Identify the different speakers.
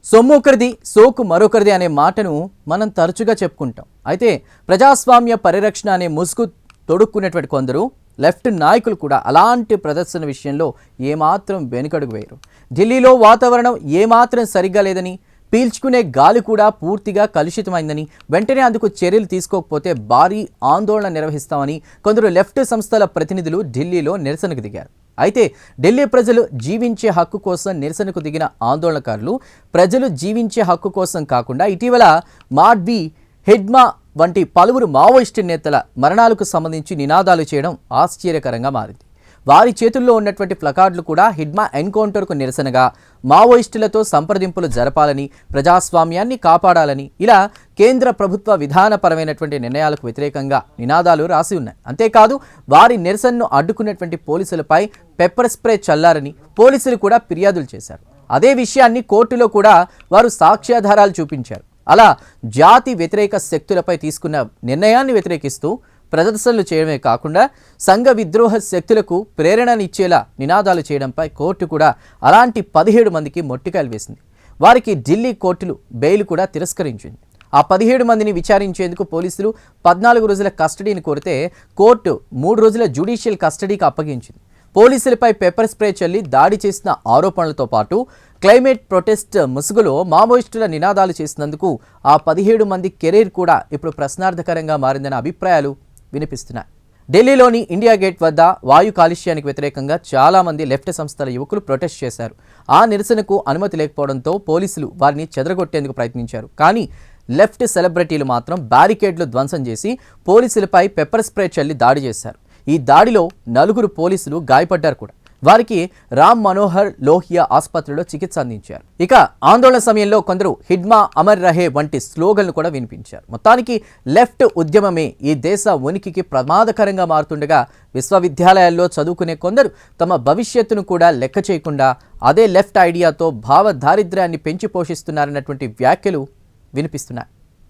Speaker 1: సొమ్మొకరిది సోకు మరొకరిది అనే మాటను మనం తరచుగా చెప్పుకుంటాం. అయితే ప్రజాస్వామ్య పరిరక్షణ అనే ముసుగు తొడుక్కునేటువంటి కొందరు లెఫ్ట్ నాయకులు కూడా అలాంటి ప్రదర్శన విషయంలో ఏమాత్రం వెనుకడుగు వేయరు. ఢిల్లీలో వాతావరణం ఏమాత్రం సరిగ్గా లేదని, పీల్చుకునే గాలి కూడా పూర్తిగా కలుషితమైందని, వెంటనే అందుకు చర్యలు తీసుకోకపోతే భారీ ఆందోళన నిర్వహిస్తామని కొందరు లెఫ్ట్ సంస్థల ప్రతినిధులు ఢిల్లీలో నిరసనకు దిగారు. అయితే ఢిల్లీ ప్రజలు జీవించే హక్కు కోసం నిరసనకు దిగిన ఆందోళనకారులు ప్రజలు జీవించే హక్కు కోసం కాకుండా ఇటీవల మాడ్వి, హిడ్మా వంటి పలువురు మావోయిస్టు నేతల మరణాలకు సంబంధించి నినాదాలు చేయడం ఆశ్చర్యకరంగా మారింది. వారి చేతుల్లో ఉన్నటువంటి ప్లకార్డులు కూడా హిడ్మా ఎన్కౌంటర్కు నిరసనగా, మావోయిస్టులతో సంప్రదింపులు జరపాలని, ప్రజాస్వామ్యాన్ని కాపాడాలని, ఇలా కేంద్ర ప్రభుత్వ విధానపరమైనటువంటి నిర్ణయాలకు వ్యతిరేకంగా నినాదాలు రాసి ఉన్నాయి. అంతేకాదు వారి నిరసనను అడ్డుకున్నటువంటి పోలీసులపై పెప్పర్ స్ప్రే చల్లారని పోలీసులు కూడా ఫిర్యాదులు చేశారు. అదే విషయాన్ని కోర్టులో కూడా వారు సాక్ష్యాధారాలు చూపించారు. అలా జాతి వ్యతిరేక శక్తులపై తీసుకున్న నిర్ణయాన్ని వ్యతిరేకిస్తూ ప్రదర్శనలు చేయడమే కాకుండా సంఘ విద్రోహ శక్తులకు ప్రేరణనిచ్చేలా నినాదాలు చేయడంపై కోర్టు కూడా అలాంటి 17 మందికి మొట్టికాయలు వేసింది. వారికి ఢిల్లీ కోర్టులు బెయిల్ కూడా తిరస్కరించింది. ఆ 17 మందిని విచారించేందుకు పోలీసులు 14 రోజుల కస్టడీని కోరితే కోర్టు 3 రోజుల జ్యుడిషియల్ కస్టడీకి అప్పగించింది. పోలీసులపై పెప్పర్ స్ప్రే చల్లి దాడి చేసిన ఆరోపణలతో పాటు క్లైమేట్ ప్రొటెస్ట్ ముసుగులో మావోయిస్టుల నినాదాలు చేసినందుకు ఆ 17 మంది కెరీర్ కూడా ఇప్పుడు ప్రశ్నార్థకరంగా మారిందన్న అభిప్రాయాలు వినిపిస్తున్నాయి. ఢిల్లీలోని ఇండియా గేట్ వద్ద వాయు కాలుష్యానికి వ్యతిరేకంగా చాలామంది లెఫ్ట్ సంస్థల యువకులు ప్రొటెస్ట్ చేశారు. ఆ నిరసనకు అనుమతి లేకపోవడంతో పోలీసులు వారిని చెదరగొట్టేందుకు ప్రయత్నించారు. కానీ లెఫ్ట్ సెలబ్రిటీలు మాత్రం బ్యారికేడ్లు ధ్వంసం చేసి పోలీసులపై పెప్పర్ స్ప్రే చల్లి దాడి చేశారు. ఈ దాడిలో 4 పోలీసులు గాయపడ్డారు కూడా. వారికి రామ్ మనోహర్ లోహియా ఆసుపత్రిలో చికిత్స అందించారు. ఇక ఆందోళన సమయంలో కొందరు హిడ్మా అమర్ రహే వంటి స్లోగన్లు కూడా వినిపించారు. మొత్తానికి లెఫ్ట్ ఉద్యమమే ఈ దేశ ఉనికికి ప్రమాదకరంగా మారుతుండగా విశ్వవిద్యాలయాల్లో చదువుకునే కొందరు తమ భవిష్యత్తును కూడా లెక్క చేయకుండా అదే లెఫ్ట్ ఐడియాతో భావ దారిద్ర్యాన్ని పెంచి పోషిస్తున్నారన్నటువంటి వ్యాఖ్యలు వినిపిస్తున్నాయి.